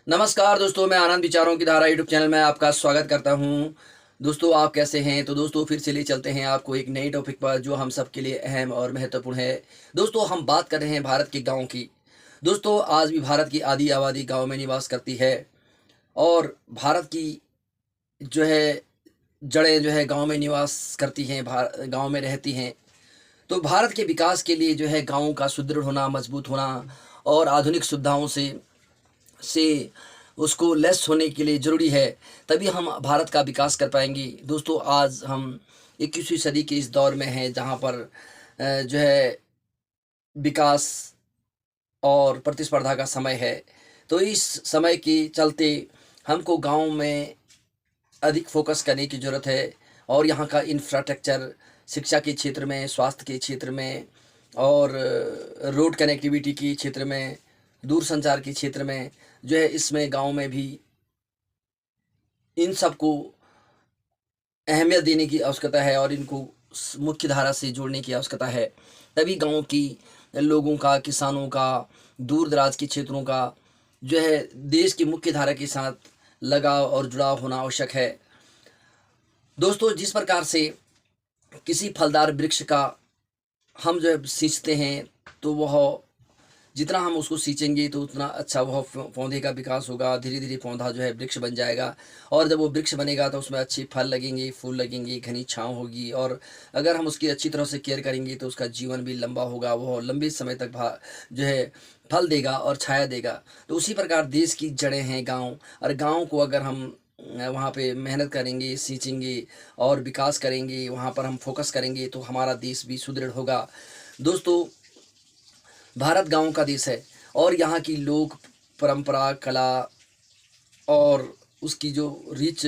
नमस्कार दोस्तों, मैं आनंद विचारों की धारा यूट्यूब चैनल में आपका स्वागत करता हूं। दोस्तों, आप कैसे हैं? तो दोस्तों, फिर से ले चलते हैं आपको एक नई टॉपिक पर जो हम सब के लिए अहम और महत्वपूर्ण है। दोस्तों, हम बात कर रहे हैं भारत के गाँव की। दोस्तों, आज भी भारत की आधी आबादी गाँव में निवास करती है और भारत की जो है जड़ें जो है गाँव में निवास करती हैं, गाँव में रहती हैं। तो भारत के विकास के लिए जो है गाँव का सुदृढ़ होना, मजबूत होना और आधुनिक सुविधाओं से उसको लेस होने के लिए ज़रूरी है, तभी हम भारत का विकास कर पाएँगे। दोस्तों, आज हम 21वीं सदी के इस दौर में हैं जहाँ पर जो है विकास और प्रतिस्पर्धा का समय है। तो इस समय के चलते हमको गाँव में अधिक फ़ोकस करने की ज़रूरत है और यहाँ का इंफ्रास्ट्रक्चर, शिक्षा के क्षेत्र में, स्वास्थ्य के क्षेत्र में और रोड कनेक्टिविटी के क्षेत्र में, दूरसंचार के क्षेत्र में जो है इसमें गाँव में भी इन सब को अहमियत देने की आवश्यकता है और इनको मुख्य धारा से जोड़ने की आवश्यकता है। तभी गाँव की लोगों का, किसानों का, दूर दराज के क्षेत्रों का जो है देश की मुख्य धारा के साथ लगाव और जुड़ाव होना आवश्यक है। दोस्तों, जिस प्रकार से किसी फलदार वृक्ष का हम जो है सींचते हैं, तो वह जितना हम उसको सींचेंगे तो उतना अच्छा वह पौधे का विकास होगा। धीरे धीरे पौधा जो है वृक्ष बन जाएगा और जब वो वृक्ष बनेगा तो उसमें अच्छे फल लगेंगे, फूल लगेंगे, घनी छाँव होगी और अगर हम उसकी अच्छी तरह से केयर करेंगे तो उसका जीवन भी लंबा होगा, वह लंबे समय तक जो है फल देगा और छाया देगा। तो उसी प्रकार देश की जड़ें हैं गाँव, और गाँव को अगर हम वहाँ पे मेहनत करेंगे, सींचेंगे और विकास करेंगे, वहाँ पर हम फोकस करेंगे तो हमारा देश भी सुदृढ़ होगा। दोस्तों, भारत गाँव का देश है और यहाँ की लोक परंपरा, कला और उसकी जो रिच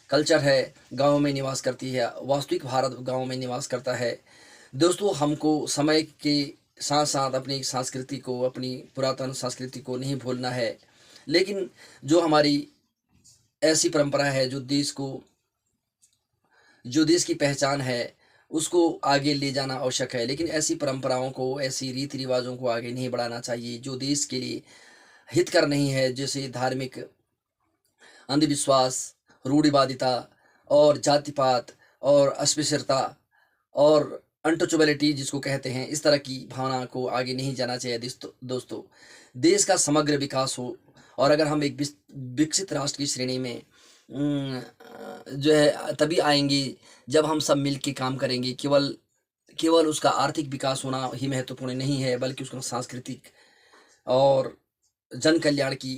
कल्चर है गाँव में निवास करती है। वास्तविक भारत गाँव में निवास करता है। दोस्तों, हमको समय के साथ साथ अपनी संस्कृति को, अपनी पुरातन संस्कृति को नहीं भूलना है, लेकिन जो हमारी ऐसी परंपरा है जो देश की पहचान है, उसको आगे ले जाना आवश्यक है। लेकिन ऐसी परंपराओं को, ऐसी रीति रिवाजों को आगे नहीं बढ़ाना चाहिए जो देश के लिए हितकर नहीं है, जैसे धार्मिक अंधविश्वास, रूढ़िवादिता और जातिपात और अस्पृश्यता और अनटचेबिलिटी जिसको कहते हैं, इस तरह की भावना को आगे नहीं जाना चाहिए। दोस्तों, देश का समग्र विकास हो और अगर हम एक विकसित राष्ट्र की श्रेणी में जो है तभी आएंगे जब हम सब मिल के काम करेंगे। केवल केवल उसका आर्थिक विकास होना ही महत्वपूर्ण नहीं है, बल्कि उसका सांस्कृतिक और जन कल्याण की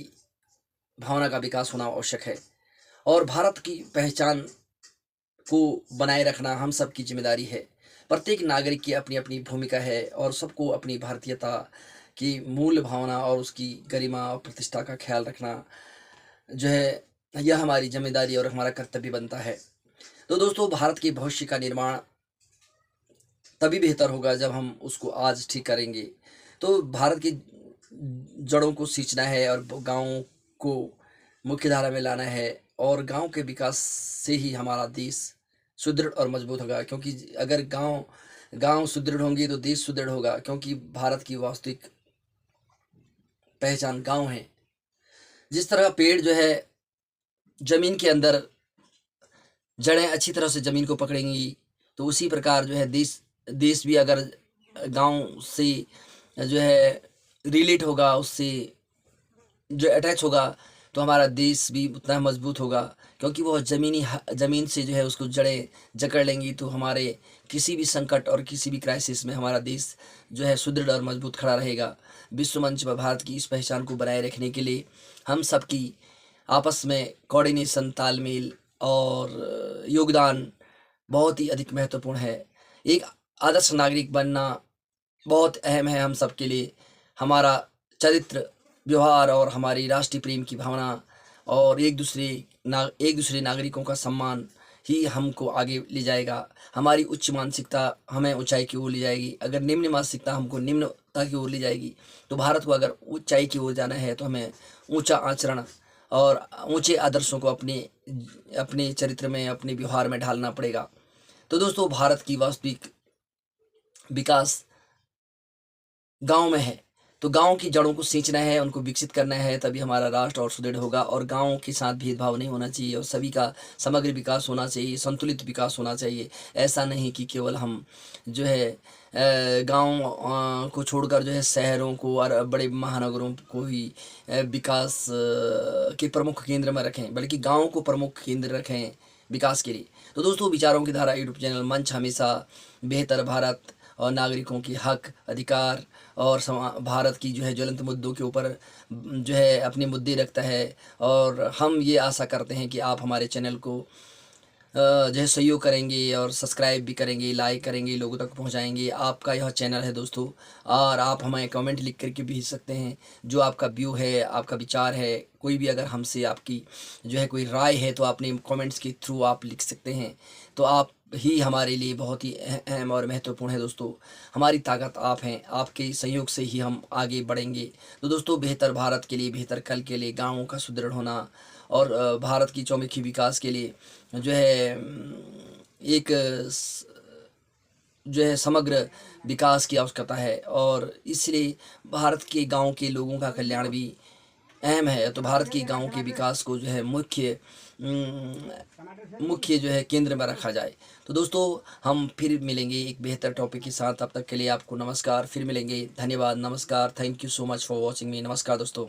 भावना का विकास होना आवश्यक है। और भारत की पहचान को बनाए रखना हम सब की जिम्मेदारी है। प्रत्येक नागरिक की अपनी अपनी भूमिका है और सबको अपनी भारतीयता की मूल भावना और उसकी गरिमा और प्रतिष्ठा का ख्याल रखना जो है यह हमारी जिम्मेदारी और हमारा कर्तव्य बनता है। तो दोस्तों, भारत के भविष्य का निर्माण तभी बेहतर होगा जब हम उसको आज ठीक करेंगे। तो भारत की जड़ों को सींचना है और गाँव को मुख्य धारा में लाना है और गाँव के विकास से ही हमारा देश सुदृढ़ और मजबूत होगा। क्योंकि अगर गाँव गाँव सुदृढ़ होंगे तो देश सुदृढ़ होगा, क्योंकि भारत की वास्तविक पहचान गाँव है। जिस तरह पेड़ जो है जमीन के अंदर जड़ें अच्छी तरह से ज़मीन को पकड़ेंगी, तो उसी प्रकार जो है देश भी अगर गाँव से जो है रिलेट होगा, उससे जो अटैच होगा, तो हमारा देश भी उतना मजबूत होगा, क्योंकि वह ज़मीन से जो है उसको जड़ें जकड़ लेंगी। तो हमारे किसी भी संकट और किसी भी क्राइसिस में हमारा देश जो है सुदृढ़ और मजबूत खड़ा रहेगा। विश्व मंच पर भारत की इस पहचान को बनाए रखने के लिए हम सबकी आपस में कोऑर्डिनेशन, तालमेल और योगदान बहुत ही अधिक महत्वपूर्ण है। एक आदर्श नागरिक बनना बहुत अहम है हम सबके लिए। हमारा चरित्र, व्यवहार और हमारी राष्ट्रीय प्रेम की भावना और एक दूसरे नागरिकों का सम्मान ही हमको आगे ले जाएगा। हमारी उच्च मानसिकता हमें ऊंचाई की ओर ले जाएगी। अगर निम्न मानसिकता हमको निम्नता की ओर ले जाएगी, तो भारत को अगर ऊंचाई की ओर जाना है तो हमें ऊंचा आचरण और ऊंचे आदर्शों को अपने अपने चरित्र में, अपने व्यवहार में ढालना पड़ेगा। तो दोस्तों, भारत की वास्तविक विकास गाँव में है। तो तो गाँव की जड़ों को सींचना है, उनको विकसित करना है, तभी हमारा राष्ट्र और सुदृढ़ होगा। और गाँव के साथ भेदभाव नहीं होना चाहिए और सभी का समग्र विकास होना चाहिए, संतुलित विकास होना चाहिए। ऐसा नहीं कि केवल हम जो है गाँव को छोड़कर जो है शहरों को और बड़े महानगरों को ही विकास के प्रमुख केंद्र में रखें, बल्कि गाँव को प्रमुख केंद्र रखें विकास के लिए। तो दोस्तों, विचारों की धारा यूट्यूब चैनल मंच हमेशा बेहतर भारत और नागरिकों की हक, अधिकार और भारत की जो है ज्वलंत मुद्दों के ऊपर जो है अपने मुद्दे रखता है। और हम ये आशा करते हैं कि आप हमारे चैनल को जो है सहयोग करेंगे और सब्सक्राइब भी करेंगे, लाइक करेंगे, लोगों तक पहुंचाएंगे। आपका यह चैनल है दोस्तों, और आप हमें कमेंट लिख करके भेज सकते हैं जो आपका व्यू है, आपका विचार है। कोई भी अगर हमसे आपकी जो है कोई राय है तो अपने कमेंट्स के थ्रू आप लिख सकते हैं। तो आप ही हमारे लिए बहुत ही अहम और महत्वपूर्ण है दोस्तों। हमारी ताकत आप हैं, आपके सहयोग से ही हम आगे बढ़ेंगे। तो दोस्तों, बेहतर भारत के लिए, बेहतर कल के लिए, गाँवों का सुदृढ़ होना और भारत की चौमुखी विकास के लिए जो है एक जो है समग्र विकास की आवश्यकता है। और इसलिए भारत के गांव के लोगों का कल्याण भी अहम है। तो भारत के गांव के विकास को जो है मुख्य जो है केंद्र में रखा जाए। तो दोस्तों, हम फिर मिलेंगे एक बेहतर टॉपिक के साथ। तब तक के लिए आपको नमस्कार, फिर मिलेंगे। धन्यवाद, नमस्कार, thank you so much for watching मी। नमस्कार दोस्तों।